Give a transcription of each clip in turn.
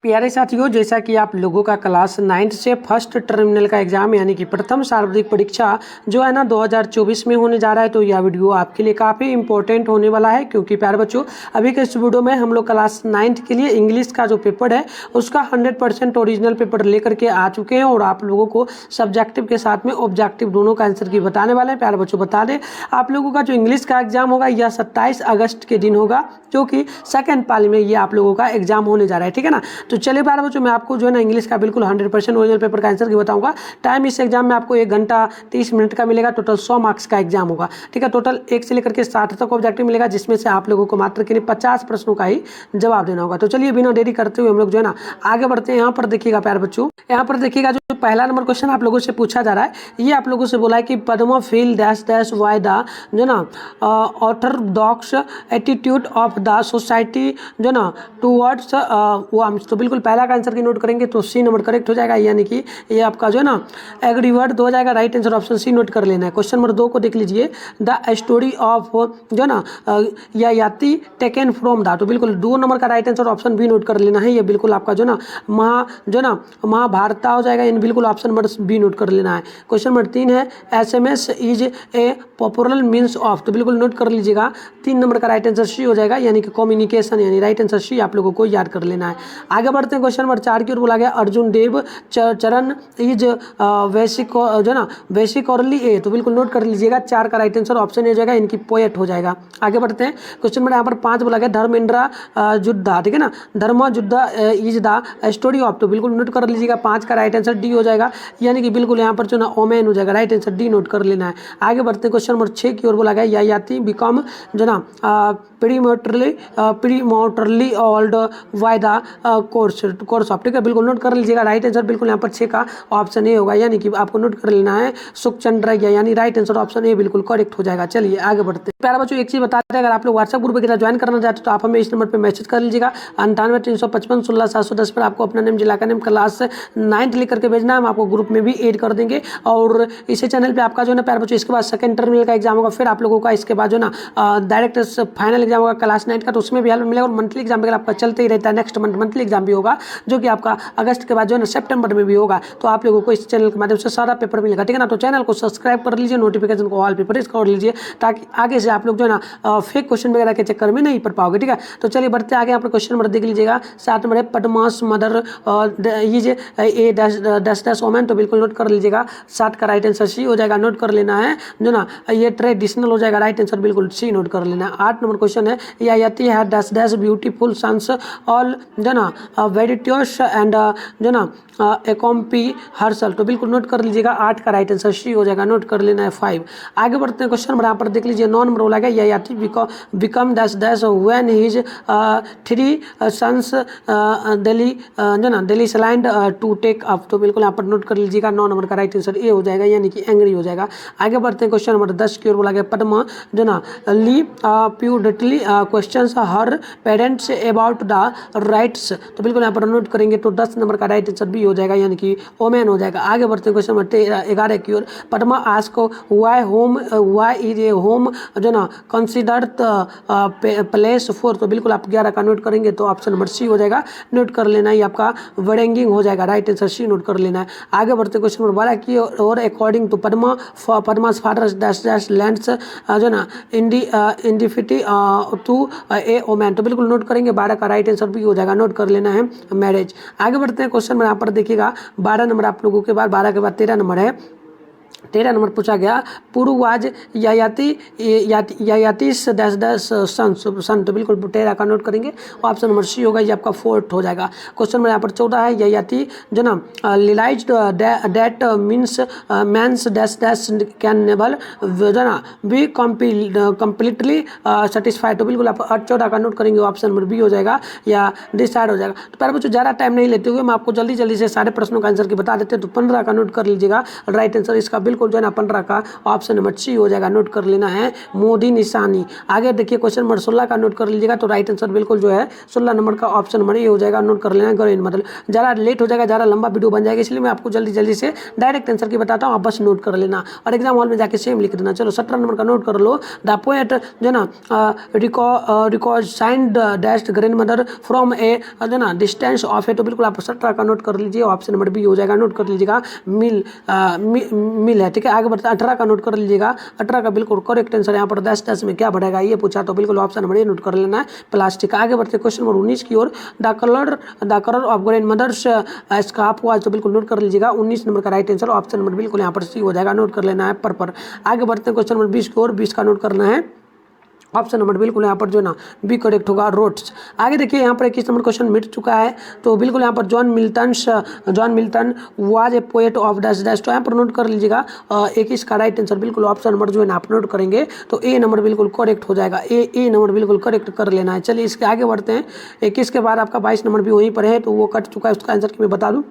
प्यारे साथियों, जैसा कि आप लोगों का क्लास 9th से फर्स्ट टर्मिनल का एग्जाम यानी कि प्रथम सार्वत्रिक परीक्षा जो है ना 2024 में होने जा रहा है, तो यह वीडियो आपके लिए काफ़ी इंपॉर्टेंट होने वाला है। क्योंकि प्यारे बच्चों, अभी के इस वीडियो में हम लोग क्लास 9th के लिए इंग्लिश का जो पेपर है उसका 100% ओरिजिनल पेपर लेकर के आ चुके हैं और आप लोगों को सब्जेक्टिव के साथ में ऑब्जेक्टिव दोनों का आंसर की बताने वाले हैं। प्यारे बच्चों, बता दें आप लोगों का जो इंग्लिश का एग्जाम होगा यह 27 अगस्त के दिन होगा, जो कि सेकेंड पाली में ये आप लोगों का एग्जाम होने जा रहा है। ठीक है ना। तो चलिए प्यारे बच्चों, मैं आपको जो है ना इंग्लिश का बिल्कुल 100% ओरिजिनल पेपर का आंसर की बताऊंगा। टाइम इस एग्जाम में आपको 1 घंटा 30 मिनट का मिलेगा। टोटल 100 मार्क्स का एग्जाम होगा। ठीक है। टोटल 1 से लेकर के 60 तक ऑब्जेक्टिव मिलेगा, जिसमें से आप लोगों को मात्र के लिए 50 प्रश्नों का ही जवाब देना होगा। तो चलिए बिना देरी करते हुए हम लोग जो है ना आगे बढ़ते हैं। यहाँ पर देखिएगा प्यारे बच्चों, यहाँ पर देखिएगा जो पहला नंबर क्वेश्चन आप लोगों से पूछा जा रहा है, ये आप लोगों से बोला है कि Padma feel dash dash why the जो ना Orthodox attitude of the society जो ना टूवर्ड्स वार्म्स। तो बिल्कुल पहला का आंसर की नोट करेंगे तो सी नंबर करेक्ट हो जाएगा, यानी कि ये आपका जो है ना एग्री वर्ड हो जाएगा। Right answer option C note कर लेना है। क्वेश्चन नंबर 2 को देख लीजिए, द स्टोरी ऑफ जो ना याती टेकन फ्रॉम द। तो बिल्कुल 2 नंबर का right answer option B note कर लेना है। ये बिल्कुल आपका जो ना महाभारत हो जाएगा, इन बिल्कुल ऑप्शन नंबर बी नोट कर लेना है। क्वेश्चन नंबर 3 है SMS is a popular means of. तो बिल्कुल नोट कर लीजिएगा, 3 नंबर का राइट आंसर सी हो जाएगा, यानी कि कम्युनिकेशन, यानी राइट आंसर सी आप लोगों को याद कर लेना है। आगे बढ़ते हैं। क्वेश्चन नंबर 4 की ओर बोला गया, अर्जुन देव चरण इज वैसिक जो ना वैसिकॉरली ए। तो बिल्कुल नोट कर लीजिएगा, 4 का राइट आंसर ऑप्शन ए हो जाएगा, इनकी पोएट हो जाएगा। आगे बढ़ते हैं। क्वेश्चन नंबर यहाँ पर 5 बोला गया, धर्मेंद्र युद्धा। ठीक है ना, धर्म युद्धा इज द स्टोरी ऑफ। तो बिल्कुल नोट कर लीजिएगा, 5 का राइट आंसर डी हो जाएगा, यानी कि बिल्कुल यहाँ पर जो ना ओमेन हो जाएगा। राइट आंसर डी नोट कर लेना है। आगे बढ़ते हैं। क्वेश्चन नंबर 6 की ओर बोला गया, याती बिकम जो ना prematurely old by the course of. ठीक है, बिल्कुल नोट कर लीजिएगा। राइट आंसर बिल्कुल यहाँ पर 6 का ऑप्शन ए होगा, यानी कि आपको नोट कर लेना है सुखचंद्र, यानी राइट आंसर ऑप्शन ए बिल्कुल करेक्ट हो जाएगा। चलिए आगे बढ़ते हैं। प्यारे बच्चों, एक चीज बता दें, अगर आप लोग व्हाट्सएप ग्रुप वगैरह ज्वाइन करना चाहते हो तो आप हमें इस नंबर पर मैसेज कर लीजिएगा, 98 355 16 710 पर। आपको अपना नेम, जिला का नेम, क्लास 9th लिख करके भेजना है, हम आपको ग्रुप में भी ऐड कर देंगे। और इसी चैनल पे आपका जो है ना प्यारे बच्चों, इसके बाद सेकंड टर्मिनल का एग्जाम होगा, फिर आप लोगों का इसके बाद जो ना डायरेक्ट फाइनल एग्जाम होगा क्लास 9th का, तो उसमें भी हेल्प मिलेगा। और मंथली एग्जाम वगैरह आपका चलते ही रहता है। नेक्स्ट मंथ मंथली एग्जाम भी होगा, जो कि आपका अगस्त के बाद जो है ना सितंबर में भी होगा। तो आप लोगों को इस चैनल के माध्यम से सारा पेपर मिलेगा। ठीक है ना। तो चैनल को सब्सक्राइब कर लीजिए, नोटिफिकेशन को ऑल पे प्रेस कर लीजिए, ताकि आगे से आप लोग जो है ना फेक क्वेश्चन वगैरह के चक्कर में नहीं पढ़ पाओगे। ठीक है। तो चलिए बढ़ते आगे। यहाँ पर क्वेश्चन नंबर देख लीजिएगा, 7 नंबर है, Padma's mother is a dash dash women. तो बिल्कुल नोट कर लीजिएगा, 7 का राइट आंसर सी हो जाएगा, नोट कर लेना है जो ना ये ट्रेडिशनल हो जाएगा। राइट आंसर बिल्कुल सी नोट कर लेना है। 8 नंबर क्वेश्चन है, याती है dash dash beautiful sons all जो ना वेडिटियस एंड जो ना एकम्पी हर्सल। तो बिल्कुल नोट कर लीजिएगा, 8 का राइट आंसर सी हो जाएगा, नोट कर लेना है 5। आगे बढ़ते हैं। क्वेश्चन नंबर यहाँ पर देख लीजिए, 9 नंबर बोला गया, Yati become dash dash when his 3 sons दिल्ली जो ना declined to take up. तो बिल्कुल यहाँ पर नोट कर लीजिएगा, 9 नंबर का राइट आंसर ए हो जाएगा, यानी कि एंग्री हो जाएगा। आगे बढ़ते हैं। क्वेश्चन नंबर 10 की ओर बोला गया, पद्मा जो ना ली प्यूडटली questions her parents about the rights. तो बिल्कुल यहाँ पर नोट करेंगे तो 10 नंबर का राइट आंसर बी हो जाएगा, यानी कि ओमेन हो जाएगा। आगे बढ़ते हैं। क्वेश्चन नंबर 11 की ओर, Padma ask why is a home जो ना कंसिडर्ड प्लेस फॉर। तो बिल्कुल आप 11 का नोट करेंगे तो ऑप्शन नंबर सी हो जाएगा, नोट कर लेना है। आपका वेडिंग हो जाएगा, राइट आंसर सी नोट कर लेना है। आगे बढ़ते क्वेश्चन नंबर 12 की और according to Padma's father dash dash lands जो ना इंडिफिटी टू ए ओमैन। तो बिल्कुल नोट करेंगे, 12 का राइट आंसर भी हो जाएगा, नोट कर लेना है मैरिज। आगे बढ़ते हैं। क्वेश्चन में यहाँ पर देखिएगा, 12 नंबर आप लोगों के बाद, 12 के बाद 13 नंबर है। 13 नंबर पूछा गया, पूर्वज याती डैश डैश सन। तो बिल्कुल 13 का नोट करेंगे, ऑप्शन नंबर सी होगा, ये आपका 4th हो जाएगा। क्वेश्चन नंबर यहाँ पर 14 है, याती जो ना realize that means men's dash dash can never जो ना बी कम्प्लीटली सेटिस्फाइड। तो बिल्कुल आप 14 का नोट करेंगे, ऑप्शन नंबर बी हो जाएगा, या डिसाइड हो जाएगा। तो प्यारे बच्चों, ज़्यादा टाइम नहीं लेते हुए मैं आपको जल्दी जल्दी से सारे प्रश्नों का आंसर की बता देते हैं। तो 15 का नोट कर लीजिएगा, राइट आंसर इसका बिल्कुल जो है ना 15 का ऑप्शन नंबर सी हो जाएगा, नोट कर लेना है, मोदी निशानी। आगे देखिए क्वेश्चन नंबर 16 का नोट कर लीजिएगा, तो राइट आंसर बिल्कुल जो है 16 नंबर का ऑप्शन नंबर ये हो जाएगा, नोट कर लेना ग्रीन। मतलब ज़्यादा लेट हो जाएगा, ज़्यादा लंबा वीडियो बन जाएगा, इसलिए मैं आपको जल्दी जल्दी से डायरेक्ट आंसर की बताता हूँ, आप बस नोट कर लेना और एग्जाम हॉल में जाके सेम लिख देना। चलो 17 नंबर का नोट कर लो, द पोएट जो है ना recognised dash grandmother from a जो ना डिस्टेंस ऑफ ए, तो बिल्कुल आप 17 का नोट कर लीजिए, ऑप्शन नंबर बी हो जाएगा, नोट कर लीजिएगा, मिल है। ठीक है, आगे बढ़ते 18 का नोट कर लीजिएगा, 18 का बिल्कुल करेक्ट आंसर यहाँ पर 10 में क्या बढ़ेगा ये पूछा, तो बिल्कुल ऑप्शन नंबर ए नोट कर लेना है, प्लास्टिक। आगे बढ़ते क्वेश्चन नंबर 19 की ओर, the colour of grandmother's scarf was, तो बिल्कुल नोट कर लीजिएगा, 19 नंबर का राइट आंसर ऑप्शन नंबर बिल्कुल यहाँ पर सी हो जाएगा, नोट कर लेना है पर्पल। आगे बढ़ते हैं क्वेश्चन नंबर 20 की ओर, 20 का नोट करना है, ऑप्शन नंबर बिल्कुल यहाँ पर जो ना बी करेक्ट होगा, रोड्स। आगे देखिए यहाँ पर 21 नंबर क्वेश्चन मिट चुका है, तो बिल्कुल यहाँ पर John Milton was a poet of dash dash, तो यहाँ पर नोट कर लीजिएगा 21 का राइट आंसर बिल्कुल ऑप्शन नंबर जो है ना आप नोट करेंगे तो ए नंबर बिल्कुल करेक्ट हो जाएगा, ए नंबर बिल्कुल करेक्ट कर लेना है। चलिए इसके आगे बढ़ते हैं, 21 के बाद आपका 22 नंबर भी वहीं पर है, तो वो कट चुका है, उसका आंसर की मैं बता दूँ,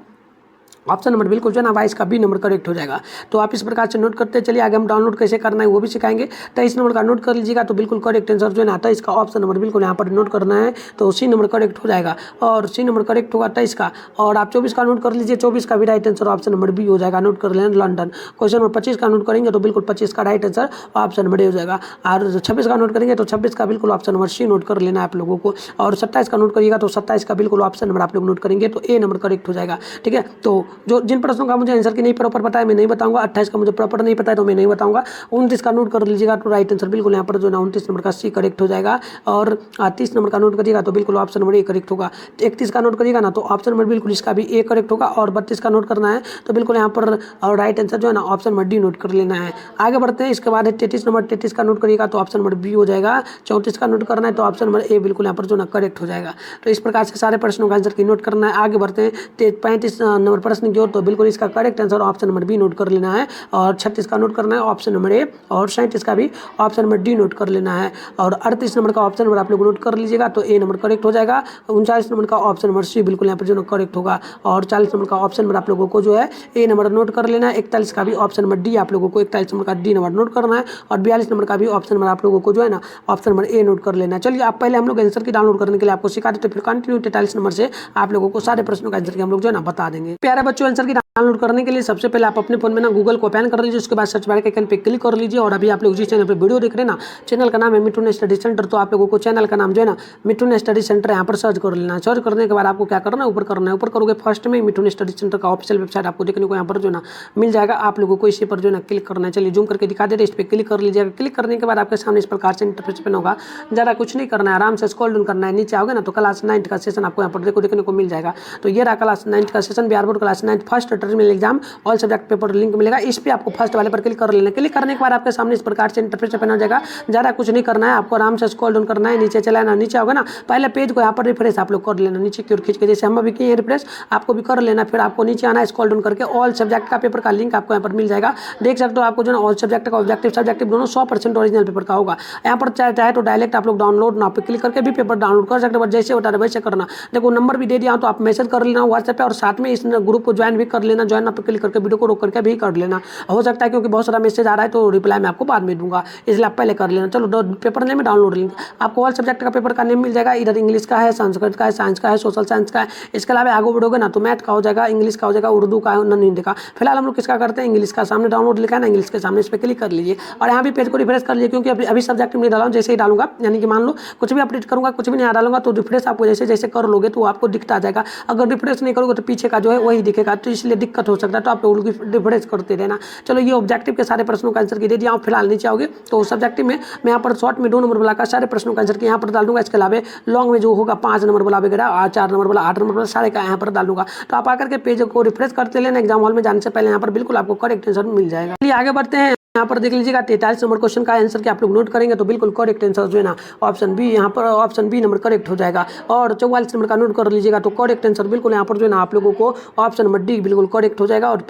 ऑप्शन नंबर बिल्कुल जो है ना 22 का बी नंबर करेक्ट हो जाएगा। तो आप इस प्रकार से नोट करते हैं। चलिए आगे हम डाउनलोड कैसे करना है वो भी सिखाएंगे। 23 नंबर का नोट कर लीजिएगा, तो बिल्कुल करेक्ट आंसर जो है ना 23 का ऑप्शन नंबर बिल्कुल यहाँ पर नोट करना है, तो सी नंबर करेक्ट हो जाएगा और सी नंबर करेक्ट होगा 23 का। और आप 24 का नोट कर लीजिए, 24 का भी right answer option number B हो जाएगा, नोट कर लेना लंदन। क्वेश्चन नंबर 25 का नोट करेंगे तो बिल्कुल 25 का right answer option number A हो जाएगा। और 26 का नोट करेंगे तो 26 का बिल्कुल ऑप्शन नंबर सी नोट कर लेना है आप लोगों को। और 27 का नोट करिएगा तो 27 का बिल्कुल ऑप्शन नंबर आप लोग नोट करेंगे तो ए नंबर करेक्ट हो जाएगा। ठीक है, तो जो जिन प्रश्नों का मुझे आंसर की नहीं प्रॉपर पता है मैं नहीं बताऊंगा, 28 का मुझे प्रॉपर नहीं पता है तो मैं नहीं बताऊंगा। 29 का नोट कर लीजिएगा तो राइट आंसर बिल्कुल यहाँ पर जो ना 29 नंबर का सी करेक्ट हो जाएगा। और 30 नंबर का नोट करिएगा तो बिल्कुल ऑप्शन नंबर ए करेक्ट होगा। 31 का नोट करिएगा ना तो ऑप्शन नंबर बिल्कुल इसका भी ए करेक्ट होगा। और 32 का नोट करना है तो बिल्कुल यहाँ पर राइट आंसर जो है ना ऑप्शन नंबर डी नोट कर लेना है। आगे बढ़ते हैं, इसके बाद है 33 नंबर, 33 का नोट करिएगा तो ऑप्शन नंबर बी हो जाएगा। 34 का नोट करना है तो ऑप्शन नंबर ए बिल्कुल यहाँ पर जो ना करेक्ट हो जाएगा। तो इस प्रकार से सारे प्रश्नों का आंसर की नोट करना है। आगे बढ़ते हैं 35 नंबर प्रश्न की ओर, तो बिल्कुल इसका correct answer option number B note कर लेना है। और 36 का नोट करना है ऑप्शन नंबर ए, और 37 का भी ऑप्शन नंबर डी नोट कर लेना है। और 38 नंबर का ऑप्शन नंबर आप लोग नोट कर लीजिएगा तो ए नंबर करेक्ट हो जाएगा। 39 नंबर का ऑप्शन नंबर सी बिल्कुल यहाँ पर जो ना करेक्ट होगा। और 40 नंबर का ऑप्शन नंबर आप लोगों को जो है ए नंबर नोट कर लेना है। 41 का भी ऑप्शन नंबर डी आप लोगों को 41 नंबर का डी नंबर नोट करना है। और 42 नंबर का भी ऑप्शन नंबर आप लोगों को जो है ना ऑप्शन नंबर ए नोट कर लेना है। चलिए आप पहले हम लोग आंसर की डाउनलोड करने के लिए आपको सिखा देते, फिर कंटिन्यू 43 नंबर से आप लोगों को सारे प्रश्नों का आंसर की हम लोग जो है ना बता देंगे। प्यारे बच्चों, आंसर की डाउनलोड करने के लिए सबसे पहले आप अपने फोन में ना गूगल को ओपन कर लीजिए, उसके बाद सर्च बार के आइकन पे क्लिक कर लीजिए। और अभी आप लोग जिस चैनल पे वीडियो देख रहे हैं ना, चैनल का नाम है मिठुन स्टडी सेंटर, तो आप लोगों को चैनल का नाम जो है ना मिठुन स्टडी सेंटर यहाँ पर सर्च कर लेना है। सर्च करने के बाद आपको क्या करना है, ऊपर करना है। ऊपर करोगे फर्स्ट में मिठुन स्टडी सेंटर का ऑफिशियल वेबसाइट आपको देखने को यहाँ पर जो ना मिल जाएगा। आप लोगों को इसी पर जो ना क्लिक करना है। चलिए जूम करके दिखा दे रहे, इस पर क्लिक कर लीजिएगा। क्लिक करने के बाद आपके सामने इस प्रकार से इंटरफेस ओपन होगा। ज़्यादा कुछ नहीं करना है, आराम से स्क्रॉल डाउन करना है। नीचे आओगे ना तो क्लास 9 का सेशन आपको यहाँ पर देखने को मिल जाएगा। तो ये रहा क्लास 9 का session, Bihar board class 9 first terminal exam all subject paper link मिलेगा। इस पर आपको फर्स्ट वाले पर क्लिक कर लेना। क्लिक करने के बाद आपके सामने इस प्रकार से इंटरफेस ओपन हो जाएगा। ज़्यादा कुछ नहीं करना है, आपको आराम से स्क्रॉल डाउन करना है, नीचे चलाना। नीचे होगा ना पहले पेज को यहाँ पर रिफ्रेश आप लोग कर लेना, नीचे की ओर खींच के, जैसे हम अभी किए रिफ्रेश आपको भी कर लेना। फिर आपको नीचे आना है, स्क्रॉल डाउन करके ऑल सब्जेक्ट का पेपर का लिंक आपको यहाँ पर मिल जाएगा। देख सकते हो आपको जो ना ऑल सब्जेक्ट का ऑब्जेक्टिव सब्जेक्टिव दोनों 100% ओरिजिनल पेपर का होगा। यहाँ पर चाहे तो डायरेक्ट आप लोग डाउनलोड ना पे क्लिक करके भी पेपर डाउनलोड कर सकते हो, जैसे होता है वैसे करना। देखो नंबर भी दे दिया तो आप मैसेज कर लेना व्हाट्सएप पे, और साथ में इस ग्रुप को ज्वाइन भी कर लेना। ज्वाइन ना पे क्लिक करके वीडियो को रोक करके भी कर लेना। हो सकता है क्योंकि बहुत सारा मैसेज आ रहा है तो रिप्लाई मैं आपको बाद में दूंगा, इसलिए आप पहले कर लेना। चलो पेपर नेम में डाउनलोड लिंक आपको ऑल सब्जेक्ट का पेपर का नेम मिल जाएगा। इधर इंग्लिश का है, संस्कृत का है, साइंस का है, सोशल साइंस का है। इसके अलावा आगे बढ़ोगे ना तो मैथ का हो जाएगा, इंग्लिश का हो जाएगा, उर्दू का, नॉन हिंदी का। फिलहाल हम लोग किसका करते हैं, इंग्लिश का। सामने डाउनलोड लिखा है ना इंग्लिश के सामने, इस पर क्लिक कर लीजिए और यहाँ भी पेज को रिफ्रेश कर लीजिए, क्योंकि अभी सब्जेक्ट में डाला हूँ। जैसे ही डालूंगा यानी कि मान लो कुछ भी अपडेट करूँगा, कुछ भी नहीं डालूंगा तो रिफ्रेश आपको जैसे जैसे कर लोगे तो आपको दिखता आ जाएगा। अगर रिफ्रेश नहीं करोगे तो पीछे का जो है वही दिखेगा, तो इसलिए दिक्कत हो सकता है। तो आप लोग रिफ्रेश करते रहना। चलो ये ऑब्जेक्टिव के सारे प्रश्नों का आंसर की दे दिया हूँ। फिलहाल नीचे आओगे तो सब्जेक्टिव में मैं यहाँ पर शॉर्ट में 2 नंबर वाला का सारे प्रश्नों का आंसर की यहाँ पर डाल दूंगा। इसके अलावा लॉन्ग में जो होगा 5 नंबर वाला वगैरह, 4 नंबर वाला, 8 नंबर वाला, सारे का यहाँ पर डाल दूंगा। तो आप आकर के पेज को रिफ्रेश करते लेना। एग्जाम हॉल में जाने से पहले यहाँ पर बिल्कुल आपको करेक्ट आंसर मिल जाएगा। चलिए आगे बढ़ते हैं। यहाँ पर देख लीजिएगा 43 नंबर क्वेश्चन का आंसर कि आप लोग नोट करेंगे तो बिल्कुल करेक्ट आंसर जो है ना ऑप्शन बी, यहाँ पर ऑप्शन बी नंबर करेक्ट हो जाएगा। और 44 नंबर का नोट कर लीजिएगा तो करेक्ट आंसर बिल्कुल यहाँ पर जो है ना आप लोगों को ऑप्शन नंबर डी बिल्कुल करेक्ट हो जाएगा और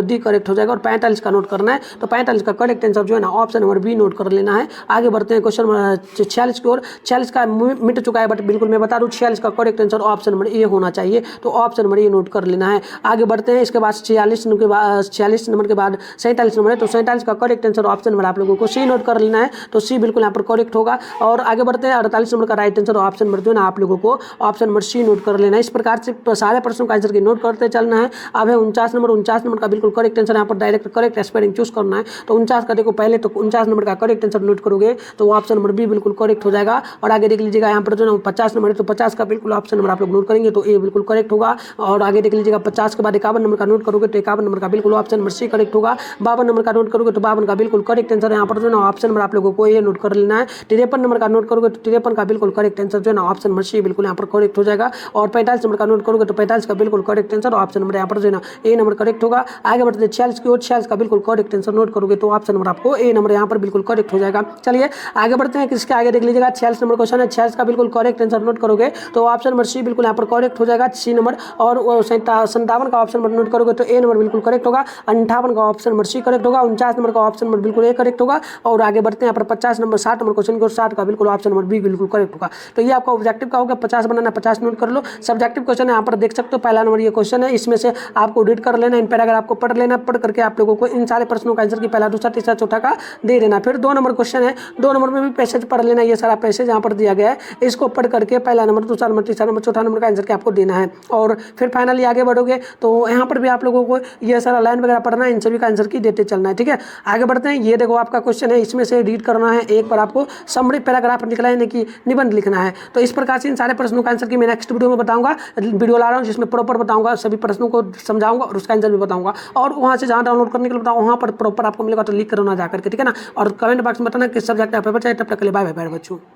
डी करेक्ट हो जाएगा। और 45 का नोट करना है तो 45 का करेक्ट आंसर जो है ना ऑप्शन नंबर बी नोट कर लेना है। आगे बढ़ते हैं क्वेश्चन 46 की ओर। 46 का मिट चुका है बट बिल्कुल मैं बता दूँ 46 का correct answer option number A होना चाहिए, तो ऑप्शन नंबर ए नोट कर लेना है। आगे बढ़ते हैं, इसके बाद 46 नंबर के बाद 47 नंबर है तो 47 का करेक्ट आंसर ऑप्शन नंबर आप लोगों को सी नोट कर लेना है, तो सी बिल्कुल यहाँ पर करेक्ट होगा। और आगे बढ़ते हैं 48 नंबर का राइट आंसर ऑप्शन नंबर जो है ना आप लोगों को ऑप्शन नंबर सी नोट कर लेना है। इस प्रकार से सारे प्रश्नों का आंसर की नोट करते चलना है। अब है 49 नंबर का बिल्कुल करेक्ट आंसर यहाँ पर डायरेक्ट करेक्ट स्पेलिंग चूज करना है। तो 49 का देखो पहले तो 49 नंबर का करेक्ट आंसर नोट करोगे तो ऑप्शन नंबर बी बिल्कुल करेक्ट हो जाएगा। और आगे देख लीजिएगा यहाँ पर जो ना 50 नंबर है तो 50 का बिल्कुल ऑप्शन नंबर आप लोग नोट करेंगे तो ए बिल्कुल करेक्ट होगा। और आगे देख लीजिएगा 50 के बाद 51 नंबर का नोट करोगे तो 51 नंबर का बिल्कुल ऑप्शन नंबर सी करेक्ट होगा। 52 नंबर का नोट करोगे तो 52 का बिल्कुल करेक्ट आंसर यहाँ पर जो ना ऑप्शन नंबर आप लोगों को ये नोट कर लेना है। 53 नंबर का नोट करोगे तो 53 का बिल्कुल करेक्ट आंसर जो है ना ऑप्शन नंबर सी बिल्कुल यहाँ पर करेक्ट हो जाएगा। और 45 नंबर का नोट करोगे तो 45 का बिल्कुल करेक्ट आंसर ऑप्शन नंबर यहाँ पर जो है ना ए नंबर करेक्ट होगा। आगे बढ़ते 46 की ओर। 46 का बिल्कुल करेक्ट आंसर नोट करोगे तो ऑप्शन नंबर आपको ए नंबर यहाँ पर बिल्कुल करेक्ट हो जाएगा। चलिए आगे बढ़ते हैं, किसके आगे देख लीजिएगा 46 नंबर क्वेश्चन है। 46 का बिल्कुल करेक्ट आंसर नोट करोगे तो ऑप्शन नंबर सी बिल्कुल यहाँ पर करेक्ट हो जाएगा, सी नंबर। और 57 का ऑप्शन नंबर नोट करोगे तो ए नंबर बिल्कुल करेक्ट होगा। 58 का ऑप्शन नंबर सी करेक्ट होगा। 49 नंबर का ऑप्शन नंबर बिल्कुल ए करेक्ट होगा। और आगे बढ़ते हैं यहाँ पर 50 नंबर 60 नंबर क्वेश्चन को 60 का बिल्कुल ऑप्शन नंबर बी बिल्कुल करेक्ट होगा। तो ये आपका ऑब्जेक्टिव का होगा 50 बनाना, 50 नोट कर लो। सब्जेक्टिव क्वेश्चन यहाँ पर देख सकते हो, पहला नंबर ये क्वेश्चन है, इसमें से आपको रीड कर लेना, इन पैराग्राफ को पढ़ लेना, पढ़ करके आप लोगों को इन सारे प्रश्नों का आंसर की पहला दूसरा तीसरा चौथा का दे देना। फिर 2 नंबर क्वेश्चन है, 2 नंबर में भी पैसेज पढ़ लेना, ये सारा पैसेज यहाँ पर दिया गया है, इसको पढ़ करके पहला नंबर दूसरा नंबर तीसरा नंबर चौथा नंबर का आंसर के आपको देना है। और फिर फाइनली आगे बढ़ोगे तो यहाँ पर भी आप लोगों को ये सारा लाइन वगैरह पढ़ना है, इन सभी का आंसर की देते चलना है। ठीक है, आगे बढ़ते हैं। ये देखो आपका क्वेश्चन है, इसमें से रीड करना है, एक पर आपको समरी पैराग्राफ निकला है कि निबंध लिखना है। तो इस प्रकार से इन सारे प्रश्नों का आंसर की मैं नेक्स्ट वीडियो में बताऊंगा, वीडियो ला रहा हूँ जिसमें प्रॉपर बताऊंगा, सभी प्रश्नों को समझाऊंगा और उसका आंसर भी बताऊंगा। और वहाँ से जहाँ डाउनलोड करने के लिए बताऊँ वहाँ पर प्रॉपर आपको मिलेगा, तो लिख करना जाकर के, ठीक है ना। और कमेंट बॉक्स में बताना किस सब्जेक्ट का पेपर चाहिए। तब तक के लिए बाय बाय बच्चों।